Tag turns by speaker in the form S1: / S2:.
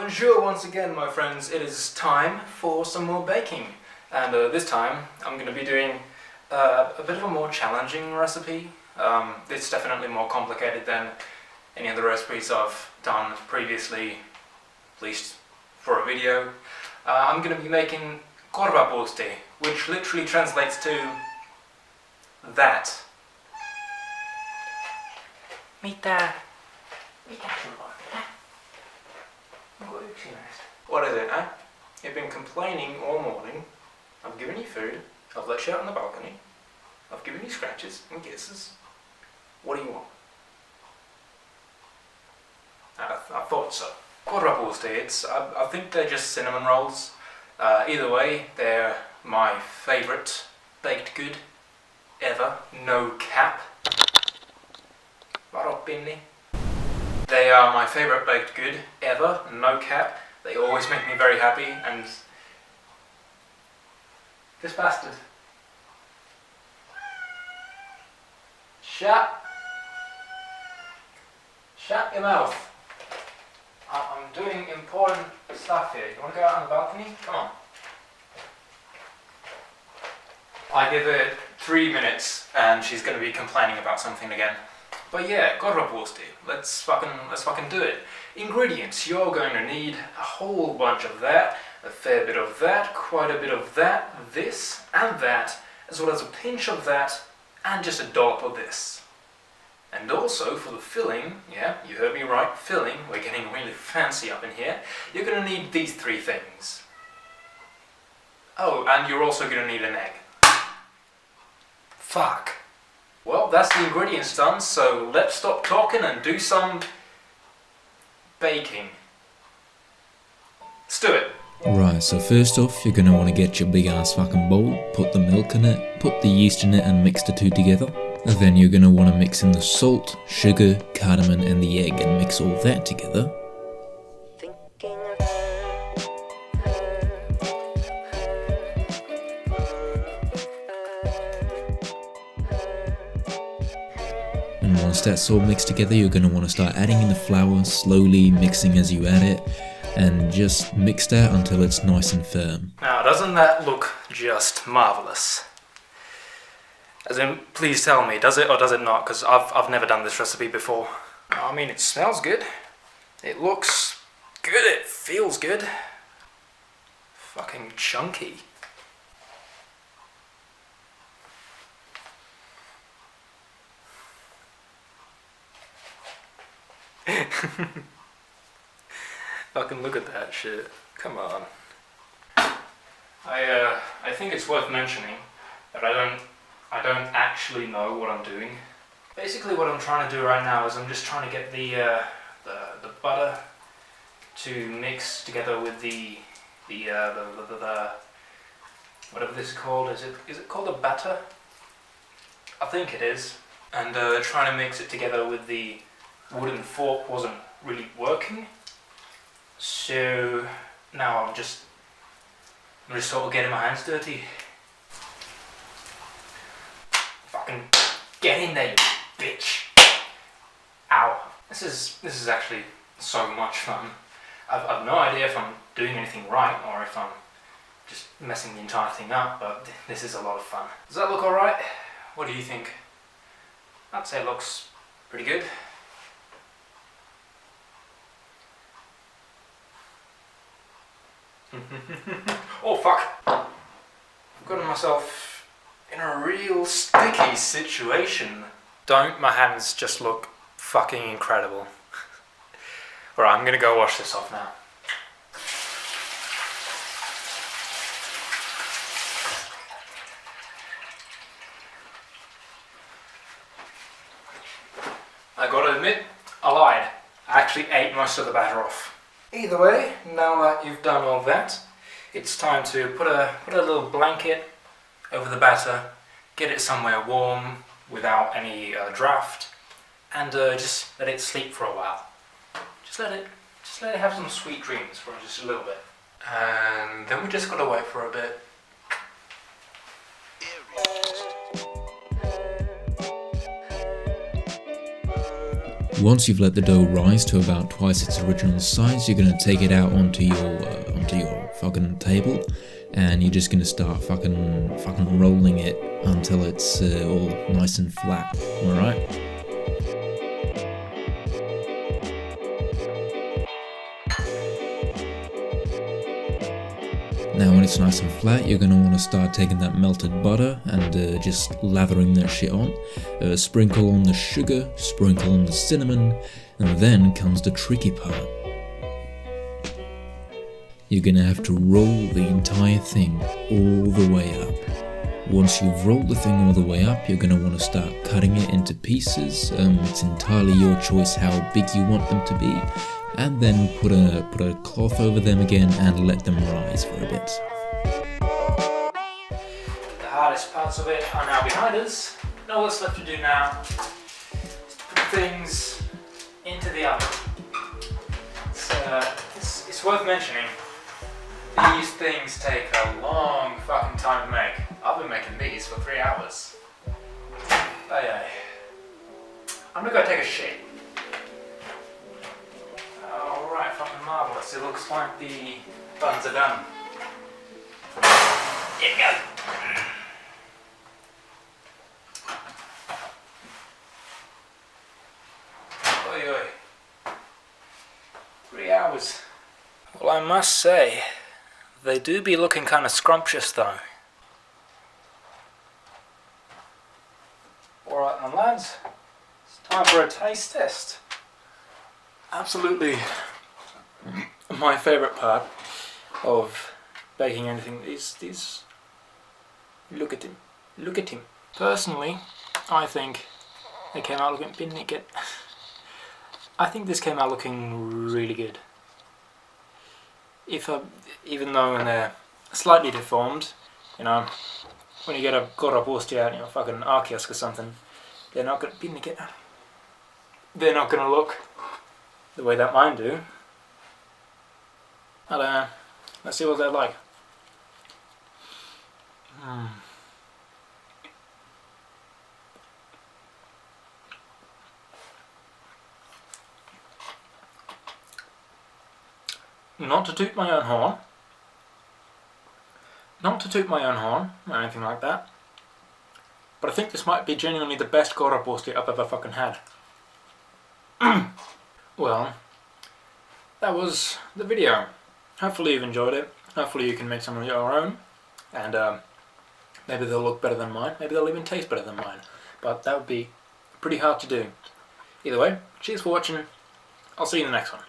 S1: Bonjour once again, my friends. It is time for some more baking, and this time I'm going to be doing a bit of a more challenging recipe. It's definitely more complicated than any of the recipes I've done previously, at least for a video. I'm going to be making korvapuusti, which literally translates to that. Mitä? What is it, eh? You've been complaining all morning. I've given you food. I've let you out on the balcony. I've given you scratches and kisses. What do you want? I thought so. Korvapuusti, I think they're just cinnamon rolls. Either way, they're my favourite baked good ever. No cap. Varopinni. They are my favourite baked good ever, no cap. They always make me very happy, and this bastard. Shut your mouth. I'm doing important stuff here. You want to go out on the balcony? Come on. I give it 3 minutes and she's going to be complaining about something again. But yeah, korvapuusti. Let's fucking do it. Ingredients: you're going to need a whole bunch of that, a fair bit of that, quite a bit of that, this and that, as well as a pinch of that, and just a dollop of this. And also for the filling, yeah, you heard me right, filling, we're getting really fancy up in here, you're going to need these 3 things. Oh, and you're also going to need an egg. Fuck. Well, that's the ingredients done, so let's stop talking and do some baking. Let's do it.
S2: Right, so first off, you're going to want to get your big ass fucking bowl, put the milk in it, put the yeast in it and mix the 2 together. And then you're going to want to mix in the salt, sugar, cardamom and the egg and mix all that together. And once that's all mixed together, you're going to want to start adding in the flour, slowly mixing as you add it, and just mix that until it's nice and firm.
S1: Now, doesn't that look just marvellous? As in, please tell me, does it or does it not? Because I've never done this recipe before. I mean, it smells good. It looks good. It feels good. Fucking chunky. Fucking look at that shit. Come on. I think it's worth mentioning that I don't actually know what I'm doing. Basically what I'm trying to do right now is I'm just trying to get the butter to mix together with the whatever this is called. Is it called a batter? I think it is. And trying to mix it together with the wooden fork wasn't really working. So now I'm just sort of getting my hands dirty. Fucking get in there, you bitch! Ow! This is actually so much fun. I've no idea if I'm doing anything right or if I'm just messing the entire thing up, but this is a lot of fun. Does that look alright? What do you think? I'd say it looks pretty good. Oh fuck! I've gotten myself in a real sticky situation. Don't my hands just look fucking incredible? Alright, I'm gonna go wash this off now. I gotta admit, I lied. I actually ate most of the batter off. Either way, now that you've done all that, it's time to put a little blanket over the batter, get it somewhere warm without any draft, and just let it sleep for a while. Just let it have some sweet dreams for just a little bit. And then we just gotta wait for a bit.
S2: Once you've let the dough rise to about twice its original size, you're gonna take it out onto your fucking table, and you're just gonna start fucking rolling it until it's all nice and flat. All right. Now when it's nice and flat, you're going to want to start taking that melted butter and just lathering that shit on. Sprinkle on the sugar, sprinkle on the cinnamon, and then comes the tricky part. You're going to have to roll the entire thing all the way up. Once you've rolled the thing all the way up, you're going to want to start cutting it into pieces. It's entirely your choice how big you want them to be. And then put a cloth over them again and let them rise for a bit.
S1: The hardest parts of it are now behind us. All that's left to do now is to put things into the oven. It's worth mentioning, these things take a long fucking time to make. I've been making these for 3 hours. Aye. I'm gonna go take a shit. Alright, fucking marvellous. It looks like the buns are done. Here we go. Oi, oi. 3 hours. Well, I must say, they do be looking kind of scrumptious though. Alright then lads, it's time for a taste test. Absolutely my favourite part of baking anything. These look at him. Personally, I think they came out looking, I think this came out looking really good. Even though they're slightly deformed, you know, when you get a korvapuusti out in your fucking 𝐒𝐿𝐾𝐿 or something, they're not gonna look the way that mine do. I don't know. Let's see what they're like. Not to toot my own horn. Or anything like that. But I think this might be genuinely the best korvapuusti I've ever fucking had. Well, that was the video. Hopefully you've enjoyed it. Hopefully you can make some of your own. And maybe they'll look better than mine. Maybe they'll even taste better than mine. But that would be pretty hard to do. Either way, cheers for watching. I'll see you in the next one.